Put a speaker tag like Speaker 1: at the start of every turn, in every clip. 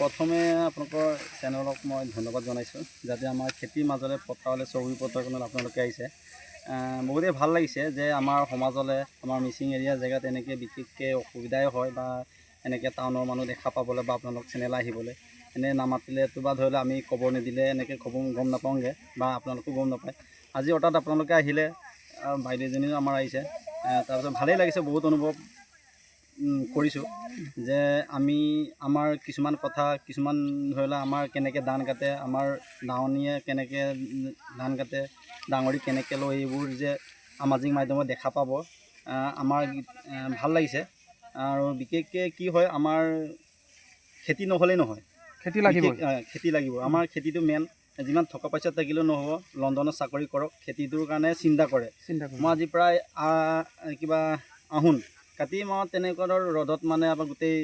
Speaker 1: প্ৰথমে আপোনালোকৰ চেনেলক মই ধন্যবাদ জনাইছোঁ যাতে আমাৰ খেতিৰ মাজৰে পথাৰলৈ ছবি পত্ৰখনত আপোনালোকে আহিছে। বহুতেই ভাল লাগিছে যে আমাৰ সমাজলৈ আমাৰ মিচিং এৰিয়া জেগাত এনেকৈ বিশেষকৈ অসুবিধাই হয় বা এনেকৈ টাউনৰ মানুহ দেখা পাবলৈ বা আপোনালোক চেনেল আহিবলৈ এনে নামাতিলে বা ধৰি লওক আমি খবৰ নিদিলে এনেকৈ খবৰ গম নাপাওঁগৈ বা আপোনালোকো গম নাপায়। আজি অৰ্থাৎ আপোনালোকে আহিলে বাইদেউজনীও আমাৰ আহিছে। তাৰপিছত ভালেই লাগিছে, বহুত অনুভৱ কৰিছোঁ যে আমাৰ কিছুমান কথা কিছুমান ধৰি লওক আমাৰ কেনেকৈ ধান কাটে, আমাৰ দাৱনীয়ে কেনেকৈ ধান কাটে, ডাঙৰি কেনেকৈ লয়, এইবোৰ যে সামাজিক মাধ্যমত দেখা পাব আমাৰ ভাল লাগিছে। আৰু বিশেষকৈ কি হয়, আমাৰ খেতি নহ'লেই নহয়, খেতি লাগিব। আমাৰ খেতিটো মেইন, যিমান টকা পইচা থাকিলেও নহ'ব, লণ্ডনত চাকৰি কৰক, খেতিটোৰ কাৰণে চিন্তা কৰে। মই আজি প্ৰায় কিবা আহোন কাতি মাহত তেনেকুৱা ধৰ ৰ'দত মানে আমাৰ গোটেই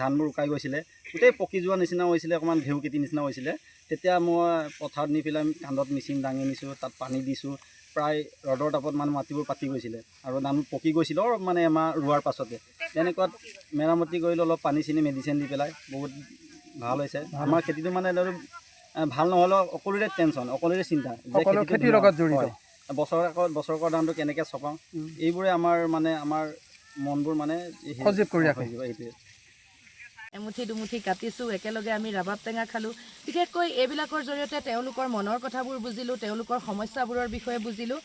Speaker 1: ধানবোৰ শুকাই গৈছিলে, গোটেই পকি যোৱা নিচিনা হৈছিলে, অকণমান ঘেঁহু খেতিৰ নিচিনা হৈছিলে। তেতিয়া মই পথাৰত নি পেলাই কান্ধত মেচিন দাঙি নিছোঁ, তাত পানী দিছোঁ। প্ৰায় ৰ'দৰ তাপত মানে মাটিবোৰ পাতি গৈছিলে আৰু ধানবোৰ পকি গৈছিলে মানে এমাহ ৰোৱাৰ পাছতে। তেনেকুৱাত মেৰামতি কৰিলোঁ, অলপ পানী চানী মেডিচিন দি পেলাই বহুত ভাল হৈছে। আমাৰ খেতিটো মানে ভাল নহ'লেও সকলোৰে টেনশ্যন, সকলোৰে চিন্তা যে খেতিৰ লগত জড়িত, বছৰেকৰ ধানটো কেনেকৈ চপাওঁ, এইবোৰে আমাৰ মনবোৰ মানে সজীৱ কৰি ৰাখে। এইটোৱে
Speaker 2: এমুঠি দুমুঠি কাটিছোঁ, একেলগে আমি ৰাবাব টেঙা খালোঁ। বিশেষকৈ এইবিলাকৰ জৰিয়তে তেওঁলোকৰ মনৰ কথাবোৰ বুজিলোঁ, তেওঁলোকৰ সমস্যাবোৰৰ বিষয়ে বুজিলোঁ।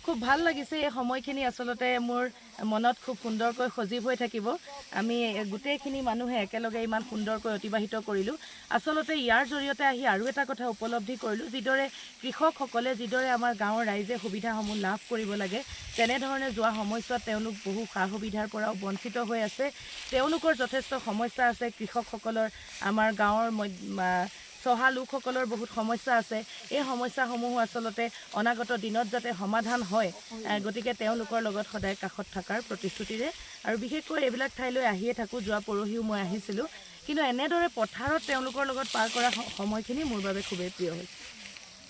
Speaker 2: খুব ভাল লাগিছে এই সময়খিনি, আচলতে মোৰ মনত খুব সুন্দৰকৈ সজীৱ হৈ থাকিব। আমি গোটেইখিনি মানুহে একেলগে ইমান সুন্দৰকৈ অতিবাহিত কৰিলোঁ। আচলতে ইয়াৰ জৰিয়তে আহি আৰু এটা কথা উপলব্ধি কৰিলোঁ, যিদৰে কৃষকসকলে যিদৰে আমাৰ গাঁৱৰ ৰাইজে সুবিধাসমূহ লাভ কৰিব লাগে, তেনেধৰণে যোৱা সময়ছোৱাত তেওঁলোক বহু সা সুবিধাৰ পৰাও বঞ্চিত হৈ আছে। তেওঁলোকৰ যথেষ্ট সমস্যা আছে, কৃষকসকলৰ, আমাৰ গাঁৱৰ চহা লোকসকলৰ বহুত সমস্যা আছে। এই সমস্যাসমূহো আচলতে অনাগত দিনত যাতে সমাধান হয়, গতিকে তেওঁলোকৰ লগত সদায় কাষত থকাৰ প্ৰতিশ্ৰুতিৰে। আৰু বিশেষকৈ এইবিলাক ঠাইলৈ আহিয়ে থাকোঁ, যোৱা পৰহিও মই আহিছিলোঁ, কিন্তু এনেদৰে পথাৰত তেওঁলোকৰ লগত পাৰ কৰা সময়খিনি মোৰ বাবে খুবেই প্ৰিয় হৈছে।